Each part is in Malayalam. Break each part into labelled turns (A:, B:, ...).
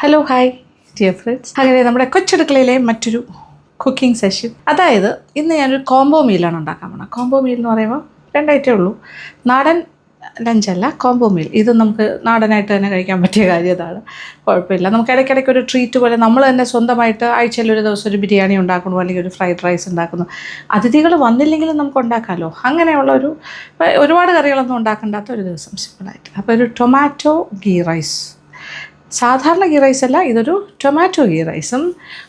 A: Hello hi dear friends. അങ്ങനെ നമ്മുടെ കൊച്ചടുക്കളയിലെ മറ്റൊരു കുക്കിംഗ് സെഷൻ. അതായത് ഇന്ന് ഞാനൊരു കോംബോ മീലാണ് ഉണ്ടാക്കാൻ പോകുന്നത്. കോംബോ മീൽ എന്ന് പറയുമ്പോൾ രണ്ടായിട്ടേ ഉള്ളൂ. നാടൻ ലഞ്ചല്ല, കോംബോ മീൽ. ഇത് നമുക്ക് നാടനായിട്ട് തന്നെ കഴിക്കാൻ പറ്റിയ കാര്യം അതാണ്. കുഴപ്പമില്ല. നമുക്ക് ഇടയ്ക്കിടയ്ക്ക് ഒരു ട്രീറ്റ് പോലെ നമ്മൾ തന്നെ സ്വന്തമായിട്ട് ആഴ്ചയിൽ ഒരു ദിവസം ഒരു ബിരിയാണി ഉണ്ടാക്കുന്നു, അല്ലെങ്കിൽ ഒരു ഫ്രൈഡ് റൈസ് ഉണ്ടാക്കുന്നു. അതിഥികൾ വന്നില്ലെങ്കിലും നമുക്ക് ഉണ്ടാക്കാമല്ലോ. അങ്ങനെയുള്ള ഒരുപാട് കറികളൊന്നും ഉണ്ടാക്കേണ്ടാത്ത ഒരു ദിവസം സിമ്പിളായിട്ട്. അപ്പോൾ ഒരു ടൊമാറ്റോ ഗീ റൈസ്. സാധാരണ ഗീ റൈസ് അല്ല, ഇതൊരു ടൊമാറ്റോ ഗീ റൈസും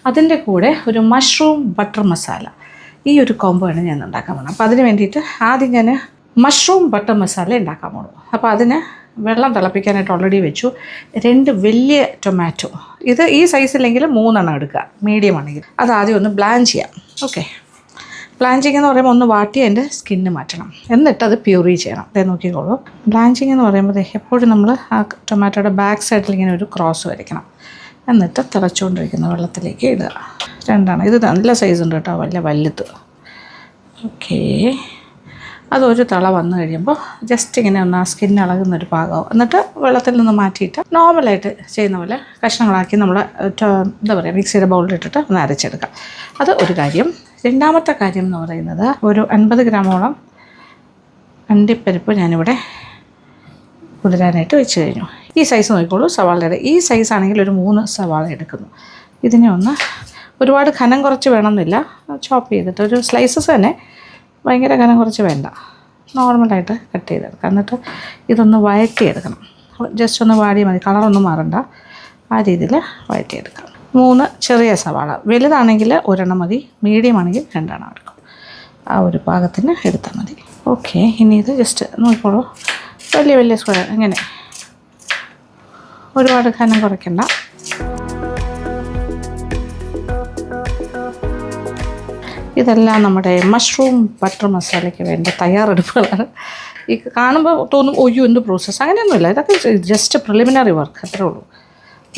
A: അതിൻ്റെ കൂടെ ഒരു മഷ്റൂം ബട്ടർ മസാല. ഈ ഒരു കോംബോ ആണ് ഞാൻ ഉണ്ടാക്കാൻ പോകുന്നത്. അപ്പോൾ അതിന് വേണ്ടിയിട്ട് ആദ്യം ഞാൻ മഷ്റൂം ബട്ടർ മസാല ഉണ്ടാക്കാൻ പോകുന്നു. അപ്പോൾ അതിന് വെള്ളം തിളപ്പിക്കാനായിട്ട് ഓൾറെഡി വെച്ചു. 2 വലിയ ടൊമാറ്റോ, ഇത് ഈ സൈസില്ലെങ്കിൽ 3 എടുക്കുക, മീഡിയം ആണെങ്കിൽ. അത് ആദ്യം ഒന്ന് ബ്ലാൻഡ് ചെയ്യാം. ഓക്കെ, ബ്ലാഞ്ചിങ് എന്ന് പറയുമ്പോൾ ഒന്ന് വാട്ടി അതിൻ്റെ സ്കിന്ന് മാറ്റണം, എന്നിട്ട് അത് പ്യൂറി ചെയ്യണം. അതേ നോക്കിക്കോളൂ. ബ്ലാഞ്ചിങ് എന്ന് പറയുമ്പോൾ എപ്പോഴും നമ്മൾ ആ ടൊമാറ്റോയുടെ ബാക്ക് സൈഡിൽ ഇങ്ങനെ ഒരു ക്രോസ് വരയ്ക്കണം. എന്നിട്ട് തിളച്ചുകൊണ്ടിരിക്കുന്ന വെള്ളത്തിലേക്ക് ഇടുക. 2 ഇത് നല്ല സൈസ് ഉണ്ട് കേട്ടോ, വലുത്. ഓക്കേ, അതൊരു തള വന്നു കഴിയുമ്പോൾ ജസ്റ്റ് ഇങ്ങനെ ഒന്ന് ആ സ്കിൻ ഇളകുന്നൊരു പാകമാവും. എന്നിട്ട് വെള്ളത്തിൽ നിന്ന് മാറ്റിയിട്ട് നോർമലായിട്ട് ചെയ്യുന്ന പോലെ കഷ്ണങ്ങളാക്കി നമ്മൾ എന്താ പറയുക, മിക്സിയുടെ ബൗളിലിട്ടിട്ട് ഒന്ന് അരച്ചെടുക്കാം. അത് ഒരു കാര്യം. രണ്ടാമത്തെ കാര്യം എന്ന് പറയുന്നത്, ഒരു 50 ഗ്രാമോളം അണ്ടിപ്പരിപ്പ് ഞാനിവിടെ കുതിരാനായിട്ട് വെച്ച് കഴിഞ്ഞു. ഈ സൈസ് നോക്കിക്കോളൂ, സവാളയുടെ ഈ സൈസ് ആണെങ്കിൽ ഒരു 3 സവാള എടുക്കുന്നു. ഇതിനെ ഒന്ന് ഒരുപാട് ഘനം കുറച്ച് വേണമെന്നില്ല, ചോപ്പ് ചെയ്തിട്ട് ഒരു സ്ലൈസസ് തന്നെ, ഭയങ്കര ഘനം കുറച്ച് വേണ്ട, നോർമലായിട്ട് കട്ട് ചെയ്തെടുക്കാം. എന്നിട്ട് ഇതൊന്ന് വഴറ്റിയെടുക്കണം. ജസ്റ്റ് ഒന്ന് വാടിയാൽ മതി, കളറൊന്നും മാറണ്ട. ആ രീതിയിൽ വഴറ്റിയെടുക്കാം. 3 ചെറിയ സവാള, വലുതാണെങ്കിൽ 1 മതി, മീഡിയം ആണെങ്കിൽ 2 എടുക്കും. ആ ഒരു പാകത്തിന് എടുത്താൽ മതി. ഓക്കെ, ഇനി ഇത് ജസ്റ്റ് നോക്കിക്കോളൂ, വലിയ സ്ക്വയർ, അങ്ങനെ ഒരുപാട് ഘനം കുറയ്ക്കണ്ട. ഇതെല്ലാം നമ്മുടെ മഷ്റൂം ബട്ടർ മസാലയ്ക്ക് വേണ്ട തയ്യാറെടുപ്പുകളാണ്. ഈ കാണുമ്പോൾ തോന്നും ഒയ്യോ എന്ത് പ്രോസസ്സ്, അങ്ങനെയൊന്നുമില്ല. ഇതൊക്കെ ജസ്റ്റ് പ്രിലിമിനറി വർക്ക്, അത്രേ ഉള്ളൂ.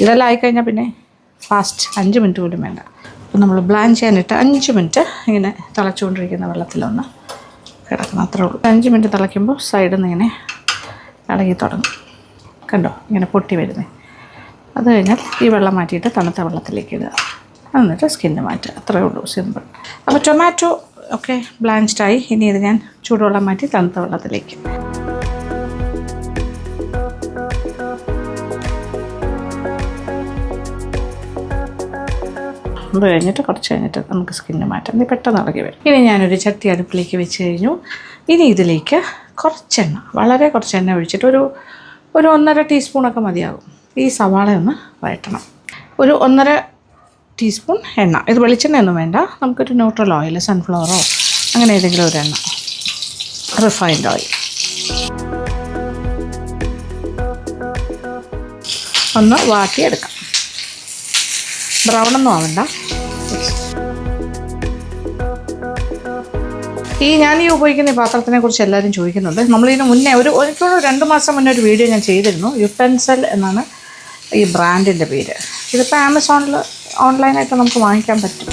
A: ഇതെല്ലാം ആയിക്കഴിഞ്ഞാൽ പിന്നെ ഫാസ്റ്റ് 5 മിനിറ്റ് പോലും വേണ്ട. അപ്പോൾ നമ്മൾ ബ്ലാൻഡ് ചെയ്യാനിട്ട് 5 മിനിറ്റ് ഇങ്ങനെ തിളച്ചുകൊണ്ടിരിക്കുന്ന വെള്ളത്തിലൊന്ന് കിടക്കണം, അത്രേ ഉള്ളൂ. 5 മിനിറ്റ് തിളയ്ക്കുമ്പോൾ സൈഡിൽ നിന്ന് ഇങ്ങനെ ഇളകി തുടങ്ങും, കണ്ടോ, ഇങ്ങനെ പൊട്ടി വരുന്നത്. അത് കഴിഞ്ഞാൽ ഈ വെള്ളം മാറ്റിയിട്ട് തണുത്ത വെള്ളത്തിലേക്ക് ഇടുക, എന്നിട്ട് സ്കിന്ന് മാറ്റുക, അത്രയേ ഉള്ളൂ, സിമ്പിൾ. അപ്പോൾ ടൊമാറ്റോ ഒക്കെ ബ്ലാൻച്ച്ഡായി. ഇനി ഇത് ഞാൻ ചൂടുവെള്ളം മാറ്റി തണുത്ത വെള്ളത്തിലേക്ക്. അത് കഴിഞ്ഞിട്ട് കുറച്ച് കഴിഞ്ഞിട്ട് നമുക്ക് സ്കിന്ന് മാറ്റാം. ഇത് പെട്ടെന്ന് ഇളകി വരും. ഇനി ഞാനൊരു ചട്ടി അടുപ്പിലേക്ക് വെച്ച് കഴിഞ്ഞു. ഇനി ഇതിലേക്ക് കുറച്ചെണ്ണ, വളരെ കുറച്ച് എണ്ണ ഒഴിച്ചിട്ട് ഒരു 1.5 ടീസ്പൂണൊക്കെ മതിയാകും. ഈ സവാള ഒന്ന് വഴറ്റണം. ഒരു 1.5 ടീസ്പൂൺ എണ്ണ, ഇത് വെളിച്ചെണ്ണയൊന്നും വേണ്ട, നമുക്കൊരു ന്യൂട്രൽ ഓയിൽ, സൺഫ്ലവറോ അങ്ങനെ ഏതെങ്കിലും ഒരു എണ്ണ, റിഫൈൻഡ് ഓയിൽ ഒന്ന് വാട്ടിയെടുക്കാം. ബ്രൗണൊന്നും ആവണ്ട. ഞാൻ ഉപയോഗിക്കുന്ന ഈ പാത്രത്തിനെ കുറിച്ച് എല്ലാവരും ചോദിക്കുന്നുണ്ട്. നമ്മളിതിന് മുന്നേ എനിക്കൊരു 2 മാസം മുന്നേ ഒരു വീഡിയോ ഞാൻ ചെയ്തിരുന്നു. യുട്ടൻസൽ എന്നാണ് ഈ ബ്രാൻഡിൻ്റെ പേര്. ഇതിപ്പോൾ ആമസോണിൽ ഓൺലൈനായിട്ട് നമുക്ക് വാങ്ങിക്കാൻ പറ്റും.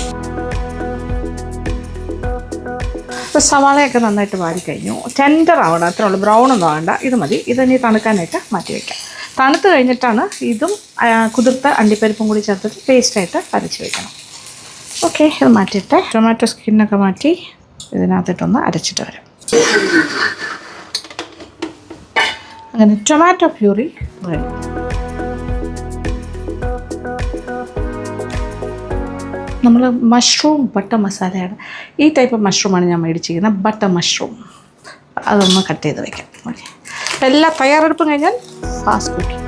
A: ഇപ്പോൾ സവാളയൊക്കെ നന്നായിട്ട് വാടിക്കഴിഞ്ഞു. ടെൻഡർ ആവണം, അത്രേ ഉള്ളൂ, ബ്രൗണൊന്നും ആവണ്ട. ഇത് മതി. ഇതിനി തണുക്കാനായിട്ട് മാറ്റി വയ്ക്കാം. തണുത്ത് കഴിഞ്ഞിട്ടാണ് ഇതും കുതിർത്ത അണ്ടിപ്പരിപ്പും കൂടി ചേർത്തിട്ട് പേസ്റ്റായിട്ട് അരച്ച് വയ്ക്കണം. ഓക്കെ, ഇത് മാറ്റിയിട്ട് ടൊമാറ്റോ സ്കിന്നൊക്കെ മാറ്റി ഇതിനകത്തിട്ടൊന്ന് അരച്ചിട്ട് വരാം. അങ്ങനെ ടൊമാറ്റോ പ്യൂറി റെഡി. നമ്മൾ മഷ്റൂം ബട്ടർ മസാലയാണ്, ഈ ടൈപ്പ് മഷ്റൂമാണ് ഞാൻ മേടിച്ചിരിക്കുന്നത്, ബട്ടർ മഷ്റൂം. അതൊന്ന് കട്ട് ചെയ്ത് വയ്ക്കാം. ഓക്കെ, എല്ലാ തയ്യാറെടുപ്പും കഴിഞ്ഞാൽ ഫാസ്റ്റ് കുക്കിംഗ്.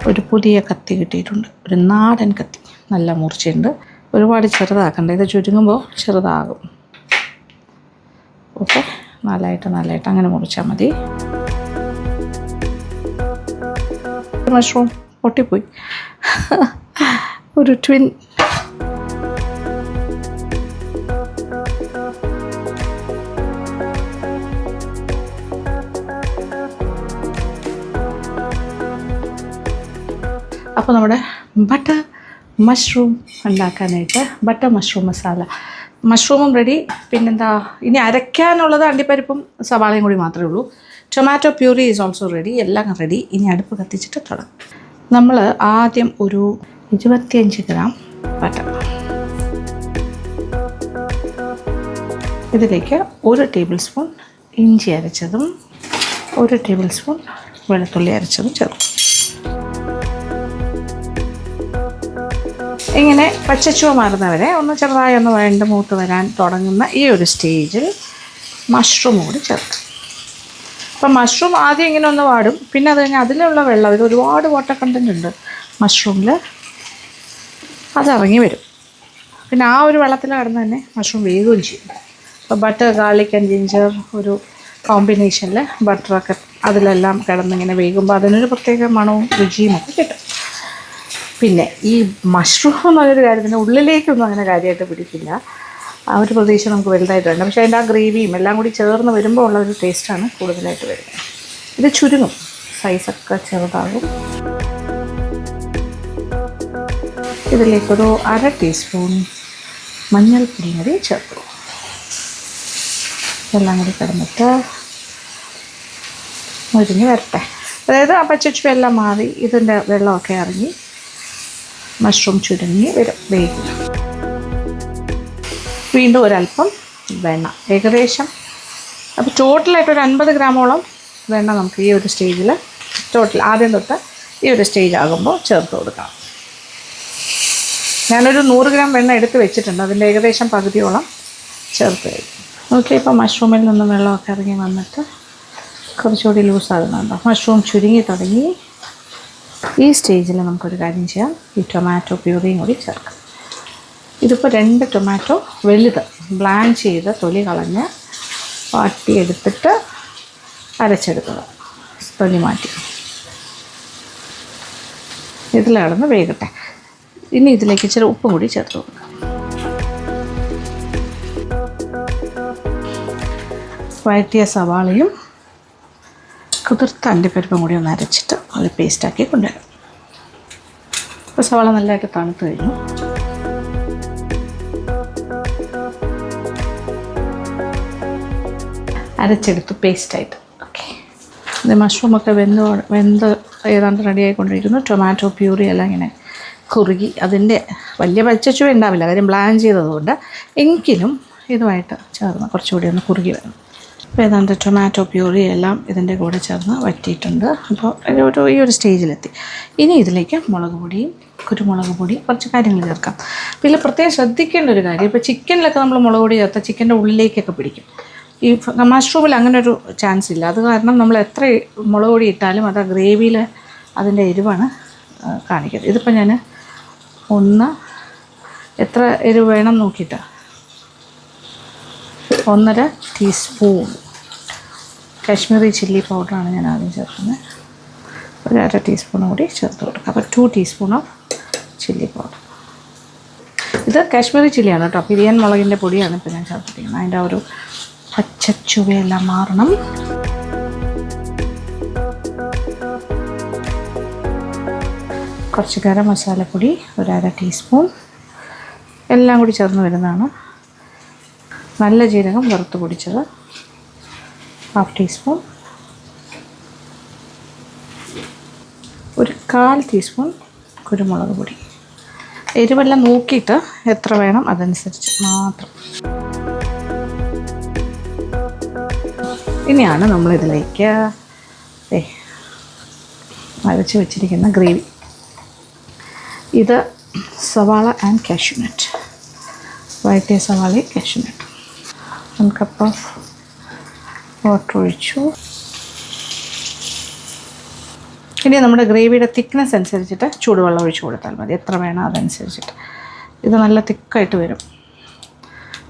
A: ഒരു പുതിയ കത്തി കിട്ടിയിട്ടുണ്ട്, ഒരു നാടൻ കത്തി, നല്ല മൂർച്ചയുണ്ട്. ഒരുപാട് ചെറുതാക്കണ്ട, ഇത് ചുരുങ്ങുമ്പോൾ ചെറുതാകും. ഓക്കെ, നല്ലതായിട്ട് അങ്ങനെ മുറിച്ചാൽ മതി. മഷ്റൂം പൊട്ടിപ്പോയി, ഒരു ട്വിൻ. അപ്പോൾ നമ്മുടെ ബട്ടർ മഷ്റൂം ഉണ്ടാക്കാനായിട്ട് ബട്ടർ മഷ്റൂം മസാല, മഷ്റൂമും റെഡി. പിന്നെന്താ, ഇനി അരയ്ക്കാനുള്ളത് അണ്ടിപ്പരിപ്പും സവാളയും കൂടി മാത്രമേ ഉള്ളൂ. Tomato puree is also ready, എല്ലാം റെഡി. ഇനി അടുപ്പ് കത്തിച്ചിട്ട് തുടങ്ങും. നമ്മൾ ആദ്യം ഒരു 25 ഗ്രാം ബട്ടർ, ഇതിലേക്ക് 1 ടേബിൾ സ്പൂൺ ഇഞ്ചി അരച്ചതും 1 ടേബിൾ സ്പൂൺ വെളുത്തുള്ളി അരച്ചതും ചേർക്കും. ഇങ്ങനെ പച്ചച്ചുവ മാറുന്നവരെ ഒന്ന് ചെറുതായി ഒന്ന് വഴണ്ട് മൂത്ത് വരാൻ തുടങ്ങുന്ന ഈ ഒരു സ്റ്റേജിൽ മഷ്റൂം കൂടി ചേർക്കും. അപ്പം മഷ്റൂം ആദ്യം ഇങ്ങനെ ഒന്ന് വാടും, പിന്നെ അത് കഴിഞ്ഞാൽ അതിലുള്ള വെള്ളം, ഇത് ഒരുപാട് വാട്ടർ കണ്ടൻറ് ഉണ്ട് മഷ്റൂമിൽ, അതിറങ്ങി വരും. പിന്നെ ആ ഒരു വെള്ളത്തിൽ കിടന്ന് തന്നെ മഷ്റൂം വേകുകയും ചെയ്യും. അപ്പോൾ ബട്ടർ, ഗാർലിക് ആൻഡ് ജിഞ്ചർ ഒരു കോമ്പിനേഷനിൽ ബട്ടറൊക്കെ അതിലെല്ലാം കിടന്നിങ്ങനെ വേകുമ്പോൾ അതിനൊരു പ്രത്യേക മണവും രുചിയും ഒക്കെ കിട്ടും. പിന്നെ ഈ മഷ്റൂം എന്നൊരു കാര്യത്തിന് ഉള്ളിലേക്കൊന്നും അങ്ങനെ കാര്യമായിട്ട് പിടിക്കില്ല, ആ ഒരു പ്രതീക്ഷ നമുക്ക് വലുതായിട്ട് വേണ്ട. പക്ഷേ അതിൻ്റെ ആ ഗ്രേവിയും എല്ലാം കൂടി ചേർന്ന് വരുമ്പോൾ ഉള്ള ഒരു ടേസ്റ്റാണ് കൂടുതലായിട്ട് വരുന്നത്. ഇത് ചുരുങ്ങും, സൈസൊക്കെ ചെറുതാകും. ഇതിലേക്കൊരു 1/2 ടീസ്പൂൺ മഞ്ഞൾപ്പൊടി കൂടി ചേർക്കും. എല്ലാം കൂടി കിടന്നിട്ട് മുരിഞ്ഞ് വരട്ടെ. അതായത് ആ പച്ചച്ചുവ എല്ലാം മാറി ഇതിൻ്റെ വെള്ളമൊക്കെ ഇറങ്ങി മഷ്റൂം ചുരുങ്ങി വരും, വേഗം. വീണ്ടും ഒരല്പം വെണ്ണ, ഏകദേശം അപ്പോൾ ടോട്ടലായിട്ട് ഒരു 50 ഗ്രാമോളം വെണ്ണ നമുക്ക് ഈ ഒരു സ്റ്റേജിൽ ടോട്ടൽ ആദ്യം തൊട്ട് ഈ ഒരു സ്റ്റേജ് ആകുമ്പോൾ ചേർത്ത് കൊടുക്കാം. ഞാനൊരു 100 ഗ്രാം വെണ്ണ എടുത്ത് വെച്ചിട്ടുണ്ട്, അതിൻ്റെ ഏകദേശം പകുതിയോളം ചേർത്ത് കഴിക്കും. ഓക്കെ, ഇപ്പോൾ മഷ്റൂമിൽ നിന്നും വെള്ളമൊക്കെ ഇറങ്ങി വന്നിട്ട് കുറച്ചുകൂടി ലൂസാകുന്നുണ്ടോ, മഷ്റൂം ചുരുങ്ങി തുടങ്ങി. ഈ സ്റ്റേജിൽ നമുക്കൊരു കാര്യം ചെയ്യാം, ഈ ടൊമാറ്റോ പ്യൂറിയും കൂടി ചേർക്കാം. ഇതിപ്പോൾ 2 ടൊമാറ്റോ വലുത് ബ്ലാൻഡ് ചെയ്ത് തൊലി കളഞ്ഞ് വാട്ടിയെടുത്തിട്ട് അരച്ചെടുക്കുക, തൊലി മാറ്റി. ഇതിൽ കിടന്ന് വേകട്ടെ. ഇനി ഇതിലേക്ക് ഇച്ചിരി ഉപ്പും കൂടി ചേർത്ത് കൊടുക്കുക. വഴറ്റിയ സവാളയും കുതിർത്ത അണ്ടിപ്പരിപ്പും കൂടി ഒന്ന് അരച്ചിട്ട് ഒരു പേസ്റ്റാക്കി കൊണ്ടുവരും. ഇപ്പോൾ സവാള നല്ലതായിട്ട് തണുത്ത് കഴിഞ്ഞു. അരച്ചെടുത്ത് പേസ്റ്റായിട്ട്. ഓക്കെ, ഇത് മഷ്റൂമൊക്കെ വെന്ത് ഏതാണ്ട് റെഡിയായിക്കൊണ്ടിരിക്കുന്നു. ടൊമാറ്റോ പ്യൂറി എല്ലാം ഇങ്ങനെ കുറുകി, അതിൻ്റെ വലിയ പച്ചച്ചുവ ഉണ്ടാവില്ല, കാര്യം ബ്ലാൻഡ് ചെയ്തതുകൊണ്ട്, എങ്കിലും ഇതുമായിട്ട് ചേർന്ന് കുറച്ചുകൂടി ഒന്ന് കുറുകി വരണം. അപ്പോൾ ഏതാണ്ട് ടൊമാറ്റോ പ്യൂറി എല്ലാം ഇതിൻ്റെ കൂടെ ചേർന്ന് വറ്റിയിട്ടുണ്ട്. അപ്പോൾ ഈ ഒരു സ്റ്റേജിലെത്തി. ഇനി ഇതിലേക്ക് മുളക് പൊടിയും കുരുമുളക് പൊടി കുറച്ച് കാര്യങ്ങൾ ചേർക്കാം. അപ്പോൾ ഇതിൽ പ്രത്യേകം ശ്രദ്ധിക്കേണ്ട ഒരു കാര്യം, ഇപ്പോൾ ചിക്കനിലൊക്കെ നമ്മൾ മുളക് പൊടി ചേർത്താൽ ചിക്കൻ്റെ ഉള്ളിലേക്കൊക്കെ പിടിക്കും. ഈ മഷ്റൂമിൽ അങ്ങനെ ഒരു ചാൻസ് ഇല്ല. അത് കാരണം നമ്മൾ എത്ര മുളക് പൊടി ഇട്ടാലും അത് ആ ഗ്രേവിയിൽ അതിൻ്റെ എരിവാണ് കാണിക്കുന്നത്. ഇതിപ്പോൾ ഞാൻ എത്ര എരിവ് വേണം നോക്കിയിട്ട് 1.5 ടീസ്പൂൺ കാശ്മീരി ചില്ലി പൗഡറാണ് ഞാൻ ആദ്യം ചേർക്കുന്നത്. ഒരു 1/2 ടീസ്പൂൺ കൂടി ചേർത്ത് കൊടുക്കുക. അപ്പോൾ 2 ടീസ്പൂൺ ഓഫ് ചില്ലി പൗഡർ. ഇത് കാശ്മീരി ചില്ലിയാണ് കേട്ടോ, പിരിയൻ മുളകിൻ്റെ പൊടിയാണ് ഇപ്പോൾ ഞാൻ ചേർത്തിരിക്കുന്നത്. അതിൻ്റെ ഒരു പച്ചച്ചുവയെല്ലാം മാറണം. കുറച്ച് ഗരം മസാലപ്പൊടി ഒരു 1/2 ടീസ്പൂൺ എല്ലാം കൂടി ചേർന്ന് വരുന്നതാണ്. നല്ല ജീരകം വറുത്ത് പൊടിച്ചത് 1/2 ടീസ്പൂൺ, ഒരു 1/4 ടീസ്പൂൺ കുരുമുളക് പൊടി. എരിവെല്ലാം നോക്കിയിട്ട് എത്ര വേണം അതനുസരിച്ച് മാത്രം. ഇനിയാണ് നമ്മളിതിലേക്ക് അരച്ച് വെച്ചിരിക്കുന്ന ഗ്രേവി. ഇത് സവാള ആൻഡ് കാഷ്യൂനട്ട്, വഴറ്റിയ സവാളയും കാഷ്യൂനട്ട്. 1 കപ്പ് ഓഫ് വാട്ടർ ഒഴിച്ചു. ഇനി നമ്മുടെ ഗ്രേവിയുടെ തിക്നെസ് അനുസരിച്ചിട്ട് ചൂടുവെള്ളം ഒഴിച്ച് കൊടുത്താൽ മതി, എത്ര വേണം അതനുസരിച്ചിട്ട്. ഇത് നല്ല തിക്കായിട്ട് വരും.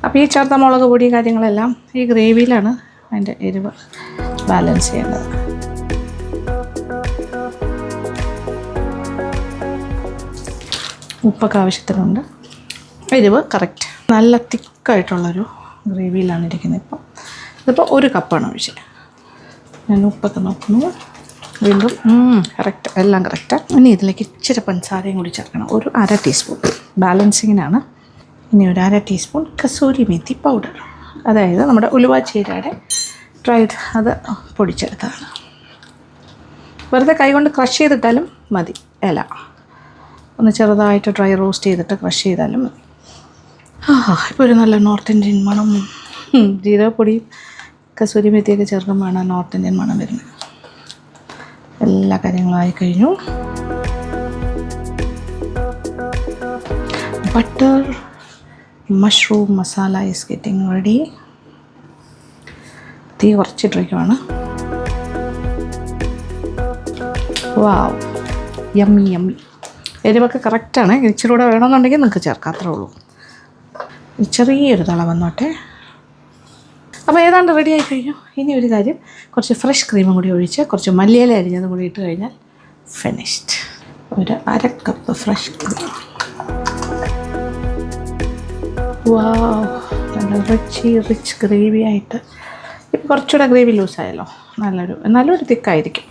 A: അപ്പോൾ ഈ ചേർത്ത മുളക് പൊടി കാര്യങ്ങളെല്ലാം ഈ ഗ്രേവിയിലാണ് അതിൻ്റെ എരിവ് ബാലൻസ് ചെയ്യേണ്ടത്. ഉപ്പൊക്കെ ആവശ്യത്തിനുണ്ട്. എരിവ് കറക്റ്റ്. നല്ല തിക്കായിട്ടുള്ളൊരു ഗ്രേവിയിലാണ് ഇരിക്കുന്നത്. ഇതിപ്പോൾ 1 കപ്പാണ് ഒഴിച്ചത്. ഞാൻ ഉപ്പൊക്കെ നോക്കുന്നു. വീണ്ടും കറക്റ്റ്, എല്ലാം കറക്റ്റ്. ഇനി ഇതിലേക്ക് ഇച്ചിരി പഞ്ചസാരയും കൂടി ചേർക്കണം, ഒരു 1/2 ടീസ്പൂൺ ബാലൻസിങ്ങിനാണ്. ഇനി ഒരു 1/2 ടീസ്പൂൺ കസൂരി മേത്തി പൗഡർ, അതായത് നമ്മുടെ ഉലുവ ചീരയുടെ ഡ്രൈഡ്, അത് പൊടിച്ചെടുത്തതാണ്. വെറുതെ കൈകൊണ്ട് ക്രഷ് ചെയ്തിട്ടാലും മതി. ഇല ഒന്ന് ചെറുതായിട്ട് ഡ്രൈ റോസ്റ്റ് ചെയ്തിട്ട് ക്രഷ് ചെയ്താലും മതി. ഇപ്പോൾ ഒരു നല്ല നോർത്ത് ഇന്ത്യൻ മണം. ജീരകപ്പൊടിയും കസൂരി മെത്തിയൊക്കെ ചേർക്കുമ്പോഴാണ് നോർത്ത് ഇന്ത്യൻ മണം വരുന്നത്. എല്ലാ കാര്യങ്ങളും ആയിക്കഴിഞ്ഞു. Butter mushroom masala is getting ready. തീ കുറച്ചിട്ടിരിക്കുവാണ്. വാവ്, യമ്മി യമ്മി. എരിവൊക്കെ കറക്റ്റാണ്. ഇച്ചിരി കൂടെ വേണമെന്നുണ്ടെങ്കിൽ നിങ്ങൾക്ക് ചേർക്കാം, അത്രേ ഉള്ളൂ. ചെറിയൊരു തള വന്നോട്ടെ. അപ്പോൾ ഏതാണ്ട് റെഡി ആയി കഴിഞ്ഞു. ഇനി ഒരു കാര്യം, കുറച്ച് ഫ്രഷ് ക്രീമും കൂടി ഒഴിച്ച് കുറച്ച് മല്ലിയില അരിഞ്ഞതും കൂടി ഇട്ട് കഴിഞ്ഞാൽ ഫിനിഷ്ഡ്. ഒരു 1/2 കപ്പ് ഫ്രഷ് ക്രീം. വാവ്, നല്ല റിച്ച് ഗ്രേവി ആയിട്ട്. ഇപ്പോൾ കുറച്ചുകൂടെ ഗ്രേവി ലൂസായല്ലോ, നല്ലൊരു തിക്കായിരിക്കും.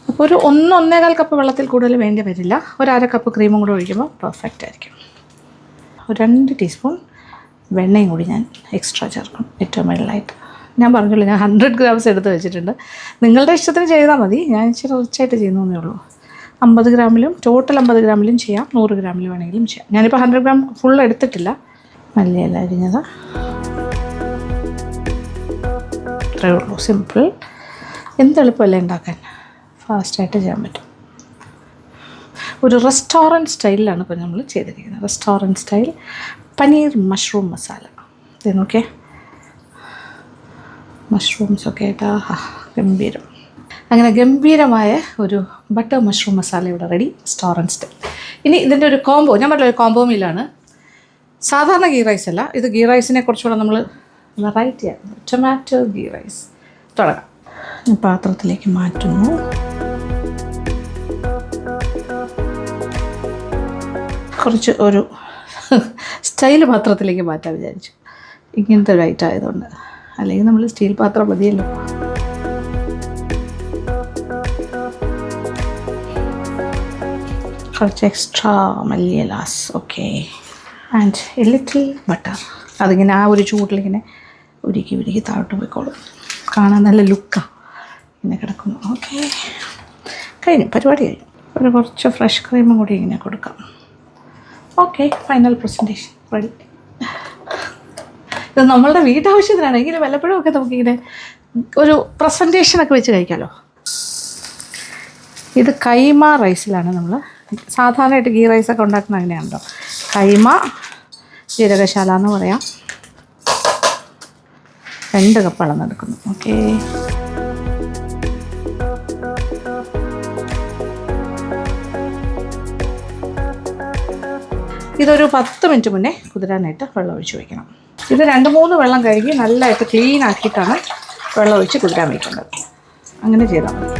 A: അപ്പോൾ ഒരു 1-1.25 കപ്പ് വെള്ളത്തിൽ കൂടുതൽ വേണ്ടി വരില്ല. ഒരു 1/2 കപ്പ് ക്രീമും കൂടെ ഒഴിക്കുമ്പോൾ പെർഫെക്റ്റ് ആയിരിക്കും. ഒരു 2 ടീസ്പൂൺ വെണ്ണയും കൂടി ഞാൻ എക്സ്ട്രാ ചേർക്കും ഏറ്റവും മുകളിലായിട്ട്. ഞാൻ പറഞ്ഞല്ലോ, ഞാൻ 100 ഗ്രാംസ് എടുത്ത് വെച്ചിട്ടുണ്ട്. നിങ്ങളുടെ ഇഷ്ടത്തിന് ചെയ്താൽ മതി. ഞാൻ ഇച്ചിരി റിച്ചായിട്ട് ചെയ്യുന്നതേ ഉള്ളൂ. 50 ഗ്രാമിലും ടോട്ടൽ 50 ഗ്രാമിലും ചെയ്യാം, 100 ഗ്രാമിൽ വേണമെങ്കിലും ചെയ്യാം. ഞാനിപ്പോൾ 100 ഗ്രാം ഫുൾ എടുത്തിട്ടില്ല. മല്ലിയില അരിഞ്ഞത് അത്രയേ ഉള്ളൂ. സിമ്പിൾ. എന്തെളുപ്പമല്ലേ ഉണ്ടാക്കാൻ, ഫാസ്റ്റായിട്ട് ചെയ്യാൻ പറ്റും. ഒരു റെസ്റ്റോറൻറ്റ് സ്റ്റൈലിലാണ് ഇപ്പോൾ നമ്മൾ ചെയ്തിരിക്കുന്നത്. Restaurant style paneer mushroom masala. ഇത് നോക്കിയേ, മഷ്റൂംസൊക്കെ ആയിട്ട് ഗംഭീരം. അങ്ങനെ ഗംഭീരമായ ഒരു ബട്ടർ മഷ്റൂം മസാല ഇവിടെ റെഡി, റെസ്റ്റോറൻറ്റ് സ്റ്റൈൽ. ഇനി ഇതിൻ്റെ ഒരു കോംബോ, ഞാൻ പറഞ്ഞ ഒരു കോംബോ മീലാണ്. സാധാരണ ഗീ റൈസ് അല്ല, ഇത് ഗീ റൈസിനെ കുറച്ചുകൂടെ നമ്മൾ വെറൈറ്റിയാണ്. Tomato ghee rice. തുടങ്ങാം. പാത്രത്തിലേക്ക് മാറ്റുന്നു. കുറച്ച് ഒരു സ്റ്റൈൽ പാത്രത്തിലേക്ക് മാറ്റാൻ വിചാരിച്ചു, ഇങ്ങനത്തെ ഒരു ഐറ്റം ആയതുകൊണ്ട്. അല്ലെങ്കിൽ നമ്മൾ സ്റ്റീൽ പാത്രം മതിയല്ലോ. കുറച്ച് എക്സ്ട്രാ മല്ലിയിലാസ്. Okay. And a little butter. അതിങ്ങനെ ആ ഒരു ചൂടിലിങ്ങനെ ഉരുക്കി താഴോട്ട് പോയിക്കോളും. കാണാൻ നല്ല ലുക്കാണ്. ഇങ്ങനെ കിടക്കുന്നു. ഓക്കെ, കഴിഞ്ഞു, പരിപാടി കഴിഞ്ഞു. ഒരു കുറച്ച് ഫ്രഷ് ക്രീമും കൂടി ഇങ്ങനെ കൊടുക്കാം. Okay, final presentation ready. ഇത് നമ്മളുടെ വീട്ടാവശ്യത്തിനാണ്. ഇങ്ങനെ വല്ലപ്പോഴും ഒക്കെ നമുക്കിങ്ങനെ ഒരു പ്രസൻറ്റേഷനൊക്കെ വെച്ച് കഴിക്കാമല്ലോ. ഇത് കൈമ റൈസിലാണ് നമ്മൾ സാധാരണയായിട്ട് ഗീ റൈസൊക്കെ ഉണ്ടാക്കുന്നത്. അങ്ങനെയാണല്ലോ, കൈമ ജീരകശാല എന്ന് പറയാം. 2 കപ്പ് അളന്നെടുക്കുന്നു. ഓക്കെ, ഇതൊരു 10 മിനിറ്റ് മുന്നേ കുതിരാനായിട്ട് വെള്ളം ഒഴിച്ച് വയ്ക്കണം. ഇത് 2-3 വെള്ളം കഴുകി നല്ലതായിട്ട് ക്ലീൻ ആക്കിയിട്ടാണ് വെള്ളം ഒഴിച്ച് കുതിരാൻ വയ്ക്കേണ്ടത്. അങ്ങനെ ചെയ്താൽ മതി.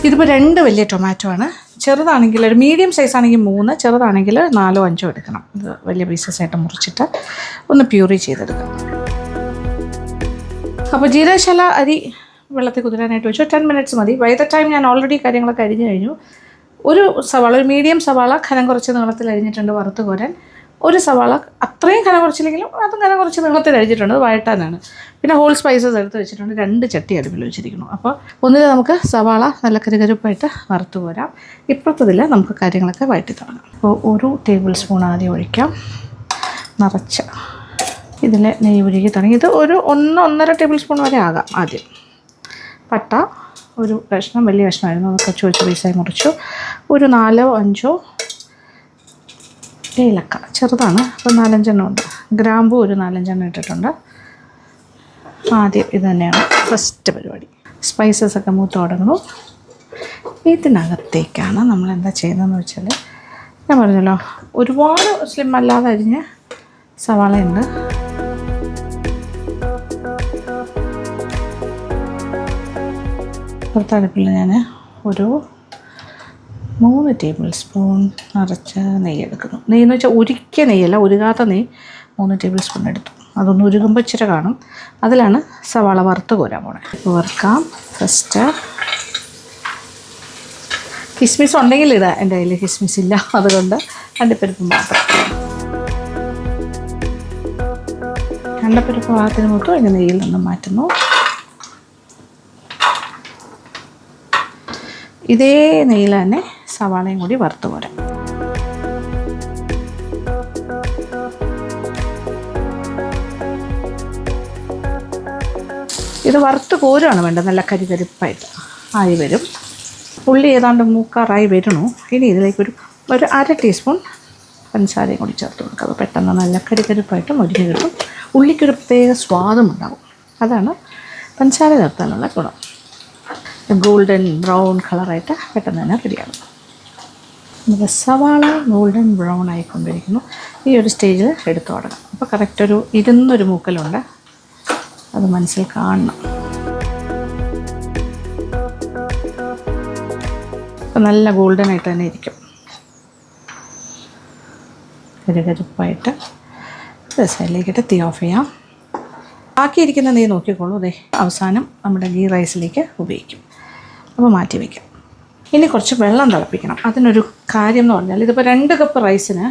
A: ഇതിപ്പോൾ 2 വലിയ ടൊമാറ്റോ ആണ്. ചെറുതാണെങ്കിൽ ഒരു മീഡിയം സൈസ് ആണെങ്കിൽ 3, ചെറുതാണെങ്കിൽ 4-5 എടുക്കണം. ഇത് വലിയ പീസസ് ആയിട്ട് മുറിച്ചിട്ട് ഒന്ന് പ്യൂറി ചെയ്തെടുക്കാം. അപ്പോൾ ജീരകശാല അരി വെള്ളത്തിൽ കുതിരാനായിട്ട് വെച്ചു. 10 മിനിറ്റ്സ് മതി. ബൈ ദ ടൈം ഞാൻ ഓൾറെഡി കാര്യങ്ങളൊക്കെ അരിഞ്ഞു കഴിഞ്ഞു. ഒരു സവാള, ഒരു മീഡിയം സവാള കനം കുറച്ച് നീളത്തിൽ അരിഞ്ഞിട്ടുണ്ട് വറുത്ത് കോരാൻ. ഒരു സവാള അത്രയും കനം കുറച്ചില്ലെങ്കിലും അതും കനം കുറച്ച് നീളത്തിൽ അരിഞ്ഞിട്ടുണ്ട്, വഴട്ടാനാണ്. പിന്നെ ഹോൾ സ്പൈസസ് എടുത്ത് വെച്ചിട്ടുണ്ട്. 2 ചട്ടി അടുപ്പിൽ വെച്ചിരിക്കുന്നു. അപ്പോൾ ഒന്നിൽ നമുക്ക് സവാള നല്ല കരുകരുപ്പായിട്ട് വറുത്ത് കോരാം. ഇപ്പുറത്തതിൽ നമുക്ക് കാര്യങ്ങളൊക്കെ വഴറ്റി തുടങ്ങാം. അപ്പോൾ 1 ടേബിൾ സ്പൂൺ ആദ്യം ഒഴിക്കാം, നിറച്ച്. ഇതിൽ നെയ്യ് ഉരുകി തുടങ്ങി. ഇത് ഒരു 1-1.5 ടേബിൾ സ്പൂൺ വരെ ആകാം. ആദ്യം പട്ട ഒരു കഷ്ണം, വലിയ കഷ്ണമായിരുന്നു, അത് കൊച്ചു പീസായി മുറിച്ചു. ഒരു 4-5 ഏലക്ക, ചെറുതാണ്, അപ്പോൾ 4-5 എണ്ണം ഉണ്ട്. ഗ്രാമ്പൂ ഒരു 4-5 എണ്ണം ഇട്ടിട്ടുണ്ട്. ആദ്യം ഇത് തന്നെയാണ് ഫസ്റ്റ് പരിപാടി. സ്പൈസസൊക്കെ മൂത്ത് തുടങ്ങുന്നു. ഇതിനകത്തേക്കാണ് നമ്മൾ എന്താ ചെയ്യുന്നതെന്ന് വെച്ചാൽ, ഞാൻ പറഞ്ഞല്ലോ ഒരുപാട് സ്ലിം അല്ലാതെ അരിഞ്ഞ് സവാളയുണ്ട്. പുറത്തടുപ്പിൽ ഞാൻ ഒരു 3 ടേബിൾ സ്പൂൺ നിറച്ച് നെയ്യ് എടുക്കുന്നു. നെയ്യെന്ന് വെച്ചാൽ ഉരുക്കിയ നെയ്യല്ല, ഉരുകാത്ത നെയ്യ് 3 ടേബിൾ സ്പൂൺ എടുത്തു. അതൊന്ന് ഉരുകുമ്പോൾ ഇച്ചിരി കാണും. അതിലാണ് സവാള വറുത്ത് കോരാൻ പോണേ. ഇപ്പോൾ വറുക്കാം. ഫസ്റ്റ് കിസ്മിസ് ഉണ്ടെങ്കിൽ ഇടാം. എൻ്റെ കയ്യിൽ കിസ്മിസ് ഇല്ല, അതുകൊണ്ട് അണ്ടിപ്പരിപ്പ് മാത്രം. അണ്ടിപ്പരിപ്പ് ഭാഗത്തിന് മൂത്തു അതിൻ്റെ നെയ്യിൽ നിന്ന് മാറ്റുന്നു. ഇതേ നെയ്യിൽ തന്നെ സവാളയും കൂടി വറുത്ത് പോരാം. ഇത് വറുത്ത് കോരുകയാണ് വേണ്ടത്. നല്ല കരികരിപ്പായിട്ട് ആയി വരും. ഉള്ളി ഏതാണ്ട് മൂക്കാറായി വരണു. ഇനി ഇതിലേക്കൊരു 1/2 ടീസ്പൂൺ പഞ്ചസാരയും കൂടി ചേർത്ത് കൊടുക്കുക. അത് പെട്ടെന്ന് നല്ല കരികരിപ്പായിട്ട് മുരിഞ്ഞ് കിട്ടും. ഉള്ളിക്കൊരു പ്രത്യേക സ്വാദും ഉണ്ടാവും. അതാണ് പഞ്ചസാര ചേർത്താനുള്ള ഗുണം. ഗോൾഡൻ ബ്രൗൺ കളറായിട്ട് പെട്ടെന്ന് തന്നെ റെഡിയാകും. നമുക്ക് സവാള ഗോൾഡൻ ബ്രൗൺ ആയിക്കൊണ്ടിരിക്കുന്നു. ഈ ഒരു സ്റ്റേജിൽ എടുത്തു തുടങ്ങാം. അപ്പോൾ കറക്റ്റ് ഒരു 200 മൂക്കലുണ്ട്. അത് മനസ്സിൽ കാണണം. അപ്പോൾ നല്ല ഗോൾഡൻ ആയിട്ട് തന്നെ ഇരിക്കും. കരുകരുപ്പായിട്ട് സൈഡിലേക്കിട്ട് തീ ഓഫ് ചെയ്യാം. ബാക്കിയിരിക്കുന്ന നെയ്യ് നോക്കിക്കോളൂ. അതെ അവസാനം നമ്മുടെ ഗീ റൈസിലേക്ക് ഉപയോഗിക്കും. അപ്പോൾ മാറ്റി വയ്ക്കാം. ഇനി കുറച്ച് വെള്ളം തിളപ്പിക്കണം. അതിനൊരു കാര്യം എന്ന് പറഞ്ഞാൽ ഇതിപ്പോൾ 2 കപ്പ് റൈസിന്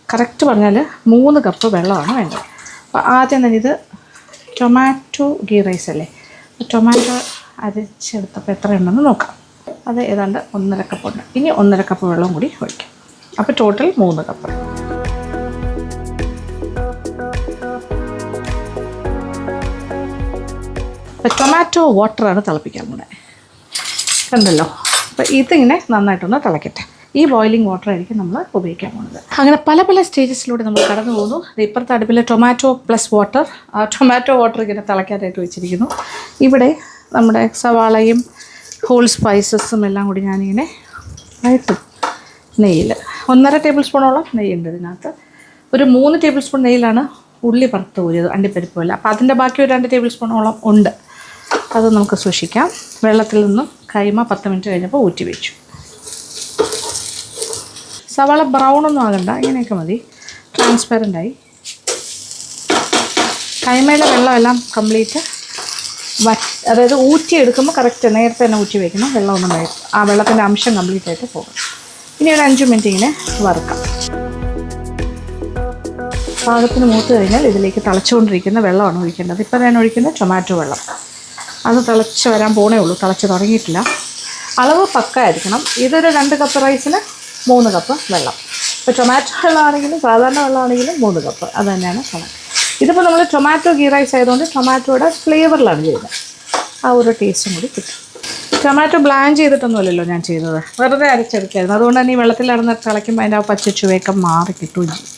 A: കറക്റ്റ് പറഞ്ഞാൽ 3 കപ്പ് വെള്ളമാണ് വേണ്ടത്. അപ്പോൾ ആദ്യം തന്നെ ഇത് ടൊമാറ്റോ ഗീ റൈസ് അല്ലേ, ടൊമാറ്റോ അരച്ചെടുത്തപ്പോൾ എത്ര ഉണ്ടെന്ന് നോക്കാം. അത് ഏതാണ്ട് 1.5 കപ്പുണ്ട്. ഇനി 1.5 കപ്പ് വെള്ളം കൂടി ഒഴിക്കാം. അപ്പോൾ ടോട്ടൽ 3 കപ്പ്. അപ്പോൾ ടൊമാറ്റോ വാട്ടറാണ് തിളപ്പിക്കാൻ കൂടെ കണ്ടല്ലോ. അപ്പോൾ ഇതിങ്ങനെ നന്നായിട്ടൊന്ന് തിളക്കട്ടെ. ഈ ബോയിലിംഗ് വാട്ടർ ആയിരിക്കും നമ്മൾ ഉപയോഗിക്കാൻ പോകുന്നത്. അങ്ങനെ പല പല സ്റ്റേജസിലൂടെ നമ്മൾ കടന്നു പോകുന്നു. ഇപ്പുറത്തെ അടുപ്പിൽ tomato plus water, tomato water ഇങ്ങനെ തിളയ്ക്കാനായിട്ട് വെച്ചിരിക്കുന്നു. ഇവിടെ നമ്മുടെ സവാളയും ഹോൾ സ്പൈസസും എല്ലാം കൂടി ഞാനിങ്ങനെ വഴറ്റും നെയ്യിൽ. 1.5 ടേബിൾ സ്പൂണോളം നെയ്യുണ്ട് ഇതിനകത്ത്. ഒരു 3 ടേബിൾ സ്പൂൺ നെയ്യിലാണ് ഉള്ളി വറുത്ത് ഊരിയത്, അണ്ടിപ്പരിപ്പ് പോലെ. അപ്പോൾ അതിൻ്റെ ബാക്കി ഒരു 2 ടേബിൾ സ്പൂണോളം ഉണ്ട്. അത് നമുക്ക് സൂക്ഷിക്കാം. വെള്ളത്തിൽ നിന്നും കൈമ 10 മിനിറ്റ് കഴിഞ്ഞപ്പോൾ ഊറ്റി വെച്ചു. സവാള ബ്രൗണൊന്നും ആകണ്ട, ഇങ്ങനെയൊക്കെ മതി. ട്രാൻസ്പെറൻ്റായി കൈമയിലെ വെള്ളമെല്ലാം കംപ്ലീറ്റ് അതായത് ഊറ്റിയെടുക്കുമ്പോൾ കറക്റ്റ് നേരത്തെ തന്നെ ഊറ്റി വയ്ക്കണം. വെള്ളമൊന്നും വേണം, ആ വെള്ളത്തിൻ്റെ അംശം കംപ്ലീറ്റ് ആയിട്ട് പോകും. ഇനി ഒരു 5 മിനിറ്റ് ഇങ്ങനെ വറുക്കാം. പാകത്തിന് മൂത്ത് കഴിഞ്ഞാൽ ഇതിലേക്ക് തിളച്ചുകൊണ്ടിരിക്കുന്ന വെള്ളമാണ് ഒഴിക്കേണ്ടത്. ഇപ്പോൾ ഞാൻ ഒഴിക്കുന്നത് ടൊമാറ്റോ വെള്ളം. അത് തിളച്ച് വരാൻ പോണേ ഉള്ളൂ, തിളച്ച് തുടങ്ങിയിട്ടില്ല. അളവ് പക്ക ആയിരിക്കണം. ഇതൊരു 2 കപ്പ് റൈസിന് 3 കപ്പ് വെള്ളം. ഇപ്പോൾ ടൊമാറ്റോ വെള്ളമാണെങ്കിലും സാധാരണ വെള്ളമാണെങ്കിലും 3 കപ്പ്. അത് തന്നെയാണ് കണക്ക്. ഇതിപ്പോൾ നമ്മൾ ടൊമാറ്റോ ഗീ റൈസ് ആയതുകൊണ്ട് ടൊമാറ്റോയുടെ ഫ്ലേവറിലാണ് ചെയ്യുന്നത്. ആ ഒരു ടേസ്റ്റും കൂടി കിട്ടും. ടൊമാറ്റോ ബ്ലാൻഡ് ചെയ്തിട്ടൊന്നുമല്ലല്ലോ ഞാൻ ചെയ്തത്, വെറുതെ അരച്ചെടുക്കായിരുന്നു. അതുകൊണ്ട് തന്നെ ഈ വെള്ളത്തിൽ നടന്ന് തിളയ്ക്കുമ്പോൾ അതിൻ്റെ ആ പച്ച ചുവയൊക്കെ മാറി കിട്ടുകയും ചെയ്യും.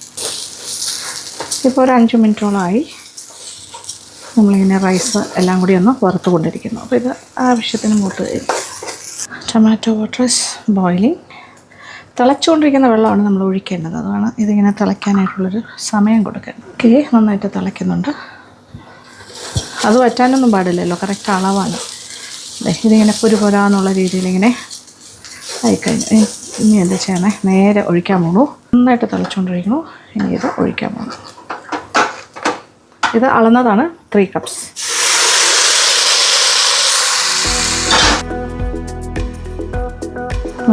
A: ഇപ്പോൾ ഒരു 5 മിനിറ്റോളമായി നമ്മളിങ്ങനെ റൈസ് എല്ലാം കൂടി ഒന്ന് വറുത്ത് കൊണ്ടിരിക്കുന്നു. അപ്പോൾ ഇത് ആവശ്യത്തിന് മൂത്ത് തരും. Tomato water is boiling. തിളച്ചുകൊണ്ടിരിക്കുന്ന വെള്ളമാണ് നമ്മൾ ഒഴിക്കേണ്ടത്. അതാണ് ഇതിങ്ങനെ തിളയ്ക്കാനായിട്ടുള്ളൊരു സമയം കൊടുക്കേണ്ടത്. ഓക്കെ, നന്നായിട്ട് തിളയ്ക്കുന്നുണ്ട്. അത് വറ്റാനൊന്നും പാടില്ലല്ലോ, കറക്റ്റ് അളവാണ്. ഇതിങ്ങനെ പൊരാന്നുള്ള രീതിയിൽ ഇങ്ങനെ ആയിക്കഴിഞ്ഞു. ഇനി എന്താ ചെയ്യണേ, നേരെ ഒഴിക്കാൻ പോകണു. നന്നായിട്ട് തിളച്ചുകൊണ്ടിരിക്കണു. ഇനി ഇത് ഒഴിക്കാൻ പോകണം. ഇത് അളന്നതാണ് 3 കപ്സ്.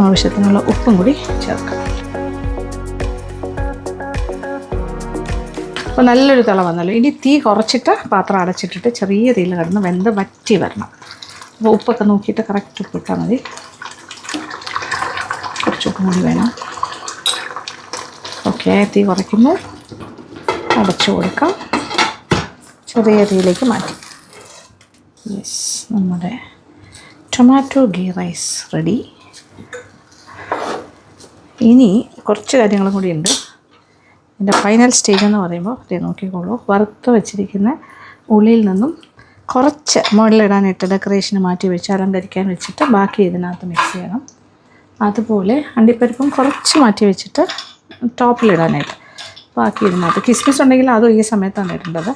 A: ആവശ്യത്തിനുള്ള ഉപ്പും കൂടി ചേർക്കാം. അപ്പോൾ നല്ലൊരു തിള വന്നല്ലോ. ഇനി തീ കുറച്ചിട്ട് പാത്രം അടച്ചിട്ടിട്ട് ചെറിയ തീയിൽ കിടന്ന് വെന്ത് വറ്റി വരണം. അപ്പോൾ ഉപ്പൊക്കെ നോക്കിയിട്ട് കറക്റ്റ് ഉപ്പിട്ടാൽ മതി. കുറച്ച് ഉപ്പും കൂടി വേണം. ഓക്കെ, തീ കുറയ്ക്കുന്നു. അടച്ചു കൊടുക്കാം. ചെറിയ തീയിലേക്ക് മാറ്റി. യെസ്, നമ്മുടെ ടൊമാറ്റോ ഗീ റൈസ് റെഡി. ഇനി കുറച്ച് കാര്യങ്ങളും കൂടി ഉണ്ട്. ഇതിൻ്റെ ഫൈനൽ സ്റ്റേജ് എന്ന് പറയുമ്പോൾ ഇത് നോക്കിക്കോളൂ. വറുത്ത് വെച്ചിരിക്കുന്ന ഉള്ളിയിൽ നിന്നും കുറച്ച് മുകളിലിടാനായിട്ട് ഡെക്കറേഷന് മാറ്റി വെച്ച് അലങ്കരിക്കാൻ വെച്ചിട്ട് ബാക്കി ഇതിനകത്ത് മിക്സ് ചെയ്യണം. അതുപോലെ അണ്ടിപ്പരിപ്പും കുറച്ച് മാറ്റി വെച്ചിട്ട് ടോപ്പിലിടാനായിട്ട് ബാക്കി ഇതിനകത്ത്. കിസ്മിസ് ഉണ്ടെങ്കിൽ അതും ഈ സമയത്താണ് ഇടേണ്ടത്.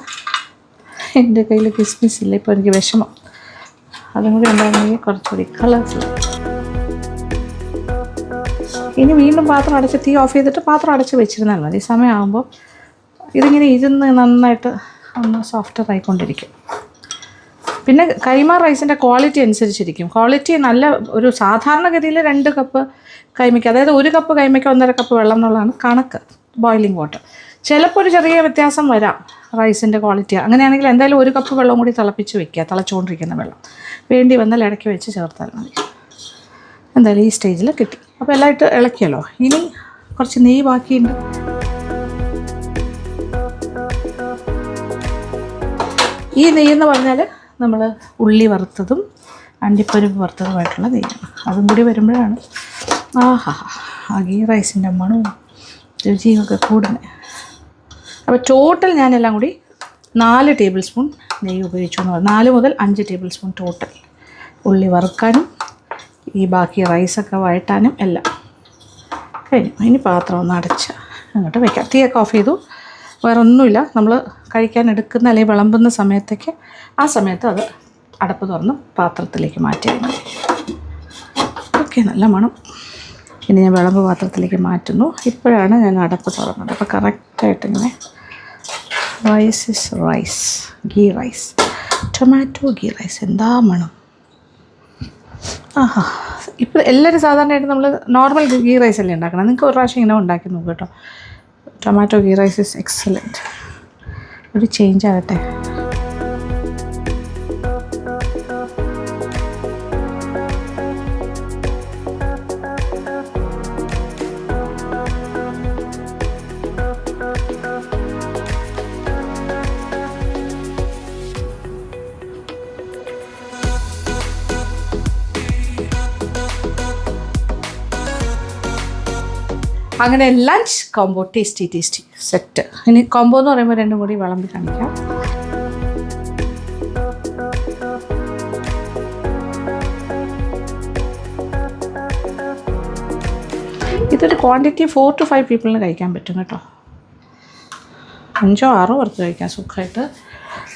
A: എൻ്റെ കയ്യിൽ കിസ്മിസ് ഇല്ല, ഇപ്പോൾ എനിക്ക് വിഷമം. അതും കൂടി ഉണ്ടായിരുന്നെങ്കിൽ കുറച്ചുകൂടി കളർഫുൾ. ഇനി വീണ്ടും പാത്രം അടച്ച് തീ ഓഫ് ചെയ്തിട്ട് പാത്രം അടച്ച് വെച്ചിരുന്നാൽ മതി. സമയമാകുമ്പോൾ ഇതിങ്ങനെ ഇരുന്ന് നന്നായിട്ട് ഒന്ന് സോഫ്റ്റർ ആയിക്കൊണ്ടിരിക്കും. പിന്നെ കൈമ റൈസിൻ്റെ ക്വാളിറ്റി അനുസരിച്ചിരിക്കും. ക്വാളിറ്റി നല്ല ഒരു സാധാരണഗതിയിൽ 2 കപ്പ് കൈമയ്ക്ക്, അതായത് 1 കപ്പ് കൈമയ്ക്ക് 1.5 കപ്പ് വെള്ളം എന്നുള്ളതാണ് കണക്ക് ബോയിലിംഗ് വാട്ടർ. ചിലപ്പോൾ ഒരു ചെറിയ വ്യത്യാസം വരാം റൈസിൻ്റെ ക്വാളിറ്റി. അങ്ങനെയാണെങ്കിൽ എന്തായാലും 1 കപ്പ് വെള്ളം കൂടി തിളപ്പിച്ച് വെക്കുക. തിളച്ചുകൊണ്ടിരിക്കുന്ന വെള്ളം വേണ്ടി വന്നാൽ ഇടയ്ക്ക് വെച്ച് ചേർത്താൽ മതി. എന്തായാലും ഈ സ്റ്റേജിൽ കിട്ടി. അപ്പോൾ എല്ലാം ഇട്ട് ഇളക്കിയല്ലോ. ഇനി കുറച്ച് നെയ്യ് ബാക്കിയുണ്ട്. ഈ നെയ്യെന്ന് പറഞ്ഞാൽ നമ്മൾ ഉള്ളി വറുത്തതും അണ്ടിപ്പരിപ്പ് വറുത്തതുമായിട്ടുള്ള നെയ്യാണ്. അതും കൂടി വരുമ്പോഴാണ് ആ ഗീ റൈസിൻ്റെ മണവും രുചിയൊക്കെ കൂടുന്നത്. അപ്പോൾ ടോട്ടൽ ഞാനെല്ലാം കൂടി 4 ടേബിൾ സ്പൂൺ നെയ്യ് ഉപയോഗിച്ചു എന്ന് പറഞ്ഞു. 4 മുതൽ 5 ടേബിൾ സ്പൂൺ ടോട്ടൽ. ഉള്ളി വറുക്കാനും ഈ ബാക്കി റൈസൊക്കെ വഴറ്റാനും എല്ലാം കഴിഞ്ഞു. ഇനി പാത്രം ഒന്ന് അടച്ച് അങ്ങോട്ട് വയ്ക്കാം. തീയൊക്കെ ഓഫ് ചെയ്തു. വേറെ ഒന്നുമില്ല. നമ്മൾ കഴിക്കാൻ എടുക്കുന്ന അല്ലെങ്കിൽ വിളമ്പുന്ന സമയത്തേക്ക് ആ സമയത്ത് അത് അടപ്പ് തുറന്ന് പാത്രത്തിലേക്ക് മാറ്റിയാൽ മതി. ഓക്കെ, നല്ല മണം. ഇനി ഞാൻ വിളമ്പ് പാത്രത്തിലേക്ക് മാറ്റുന്നു. ഇപ്പോഴാണ് ഞാൻ അടപ്പ് തുറന്നത്. അപ്പോൾ കറക്റ്റായിട്ട് ഇങ്ങനെ rice is rice, ghee rice, tomato ghee rice. എന്താ മണം! ആഹാ, ഇപ്പോൾ എല്ലാവരും സാധാരണയായിട്ട് നമ്മൾ നോർമൽ ഗീ റൈസ് അല്ലേ ഉണ്ടാക്കണം. നിങ്ങൾക്ക് ഒരു പ്രാവശ്യം ഇങ്ങനെ ഉണ്ടാക്കി നോക്കും കേട്ടോ. Tomato ghee rice is excellent. ഒരു ചേഞ്ച് ആകട്ടെ. അങ്ങനെ ലഞ്ച് കോംബോ ടേസ്റ്റി സെറ്റ്. ഇനി കോംബോ എന്ന് പറയുമ്പോൾ രണ്ടും കൂടി വിളമ്പി കാണിക്കാം. ഇതൊരു ക്വാണ്ടിറ്റി 4 to 5 പീപ്പിളിന് കഴിക്കാൻ പറ്റും കേട്ടോ. 5 or 6 പേർക്ക് കഴിക്കാം സുഖമായിട്ട്.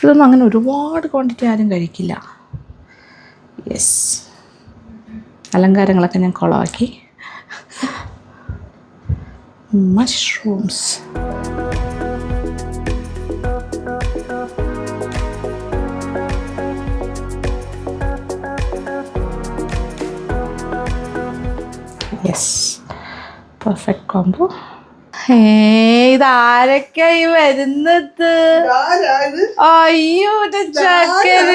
A: ഇതൊന്നും അങ്ങനെ ഒരുപാട് ക്വാണ്ടിറ്റി ആരും കഴിക്കില്ല. യെസ്, അലങ്കാരങ്ങളൊക്കെ ഞാൻ കുളമാക്കി. mushrooms. Yes, perfect combo. ഇതാരൊക്കെയായി വരുന്നത്? അയ്യോ ചക്കര,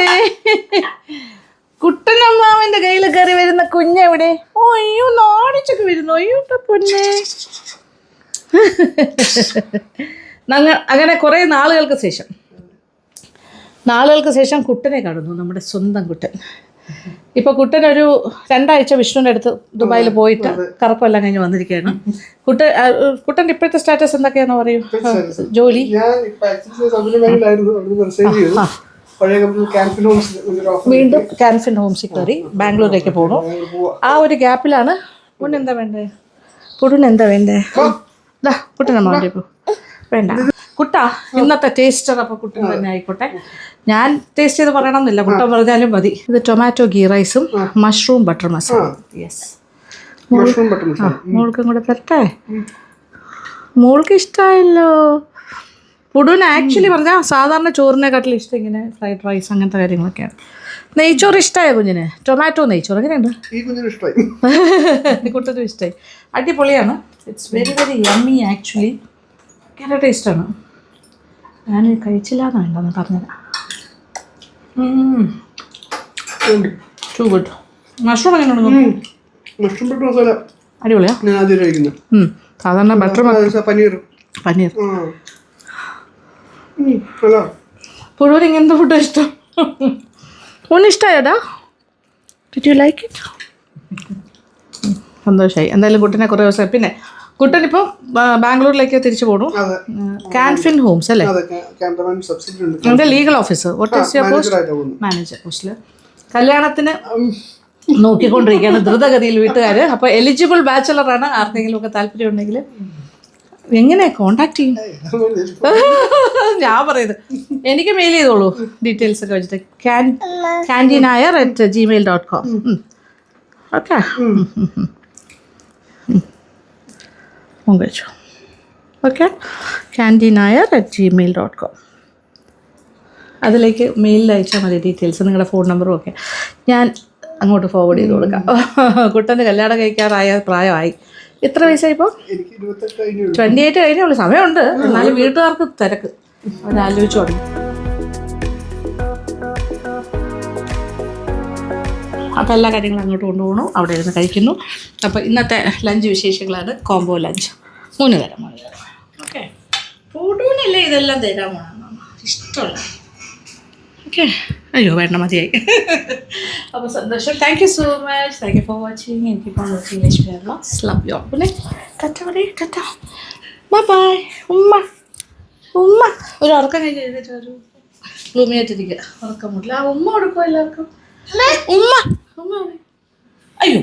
A: കുട്ടനമ്മാവന്റെ കയ്യിൽ കയറി വരുന്ന കുഞ്ഞെവിടെ? അയ്യോ നാടിച്ചൊക്കെ വരുന്നു. അയ്യോ പൊന്നെ. അങ്ങനെ കുറേ നാളുകൾക്ക് ശേഷം കുട്ടനെ കാണുന്നു, നമ്മുടെ സ്വന്തം കുട്ടൻ. ഇപ്പോൾ കുട്ടൻ ഒരു 2 ആഴ്ച വിഷ്ണുവിൻ്റെ അടുത്ത് ദുബായിൽ പോയിട്ട് കറക്കമെല്ലാം കഴിഞ്ഞ് വന്നിരിക്കുകയാണ്. കുട്ടൻ്റെ ഇപ്പോഴത്തെ സ്റ്റാറ്റസ് എന്തൊക്കെയാണെന്ന് പറയൂ? ജോലി വീണ്ടും ക്യാൻഫിൻ ഹോംസിൽ കയറി ബാംഗ്ലൂരിലേക്ക് പോകണു. ആ ഒരു ഗ്യാപ്പിലാണ് പുണ്ണെന്താ വേണ്ടേ കുട്ടനമ്മ വേണ്ട കുട്ടാ ഇന്നത്തെ ടേസ്റ്റർ. അപ്പോൾ കുട്ടൻ തന്നെ ആയിക്കോട്ടെ. ഞാൻ ടേസ്റ്റ് ചെയ്ത് പറയണമെന്നില്ല, കുട്ടൻ പറഞ്ഞാലും മതി. ഇത് ടൊമാറ്റോ ഗീ റൈസും മഷ്റൂം ബട്ടർ മസാല. യെസ്, മോൾക്കും കൂടെ തരട്ടെ. മോൾക്ക് ഇഷ്ടമായല്ലോ. പുടുവിന് ആക്ച്വലി പറഞ്ഞാൽ സാധാരണ ചോറിനെക്കാട്ടിലും ഇഷ്ടം ഇങ്ങനെ ഫ്രൈഡ് റൈസ് അങ്ങനത്തെ കാര്യങ്ങളൊക്കെയാണ്. നെയ്ച്ചോറ് ഇഷ്ടമായ കുഞ്ഞിന്? ടൊമാറ്റോ നെയ്ച്ചോറ് എങ്ങനെയുണ്ട്? കുട്ടനും ഇഷ്ടമായി. അടിപൊളിയാണ്. It's very yummy actually. ഭയങ്കര ടേസ്റ്റാണ്. ഞാൻ കഴിച്ചില്ല എന്നാണ് പറഞ്ഞത്. To good. മഷ്റൂം എങ്ങനെയുണ്ട്? അടിപൊളിയാ. സാധാരണ ബട്ടർ പനീർ പുഴുവിന് ഇങ്ങനത്തെ ഫുഡ് ഇഷ്ടം. ഇഷ്ടമായോടാ? Did you like it? സന്തോഷമായി. എന്തായാലും കുട്ടനെ കുറേ ദിവസം. പിന്നെ കുട്ടനിപ്പം ബാംഗ്ലൂരിലേക്ക് തിരിച്ചു പോകണു. കാൻഫിൻ ഹോംസ് അല്ലേ? എൻ്റെ legal officer. What is your post? Manager പോസ്റ്റിൽ. കല്യാണത്തിന് നോക്കിക്കൊണ്ടിരിക്കുകയാണ് ദ്രുതഗതിയിൽ വീട്ടുകാർ. അപ്പോൾ എലിജിബിൾ ബാച്ചലറാണ്. ആർക്കെങ്കിലും ഒക്കെ താല്പര്യം ഉണ്ടെങ്കിൽ എങ്ങനെ കോണ്ടാക്ട് ചെയ്യും? ഞാൻ പറയുന്നത് എനിക്ക് മെയിൽ ചെയ്തോളൂ ഡീറ്റെയിൽസ് ഒക്കെ വെച്ചിട്ട്. candynair@gmail.com. ഓക്കെ, കഴിച്ചു. Okay, candynair@gmail.com. അതിലേക്ക് മെയിലിൽ അയച്ചാൽ മതി ഡീറ്റെയിൽസ്, നിങ്ങളുടെ ഫോൺ നമ്പറും ഒക്കെ. ഞാൻ അങ്ങോട്ട് ഫോർവേഡ് ചെയ്ത് കൊടുക്കാം. കുട്ടൻ്റെ കല്യാണം കഴിക്കാറായ പ്രായമായി. എത്ര വയസ്സായിപ്പോൾ? 28 കഴിഞ്ഞുള്ളൂ. സമയമുണ്ട്. എന്നാലും വീട്ടുകാർക്ക് തിരക്ക്. അവരാലോചിച്ചു തുടങ്ങി. അപ്പോൾ എല്ലാ കാര്യങ്ങളും അങ്ങോട്ട് കൊണ്ടുപോകണു, അവിടെ ഇരുന്ന് കഴിക്കുന്നു. അപ്പോൾ ഇന്നത്തെ ലഞ്ച് വിശേഷങ്ങളാണ്, കോംബോ ലഞ്ച് 3 തരം. ഓക്കെ, പൊടുവിനല്ലേ ഇതെല്ലാം തരാൻ പോകണം, ഇഷ്ടമല്ല. ഓക്കെ, അയ്യോ വേണ്ട, മതിയായി. അപ്പോൾ സന്തോഷം. Thank you so much, thank you for watching. എനിക്ക് ഇപ്പോൾ watching Lakshmi vlogs. Love you. പിന്നെ ടാറ്റ പറയ്, ടാറ്റ, ബൈ ബൈ. ഉമ്മ ഉമ്മ ഒരു ഉറക്കം കഴിഞ്ഞ് എഴുതിയിട്ട് ഒരു ഗ്ലൂമിയായിട്ടിരിക്കുക, ഉറക്കം മുട്ടില്ല. ആ ഉമ്മ കൊടുക്കും എല്ലാവർക്കും. ഉമ്മ ഉമ്മ അയ്യോ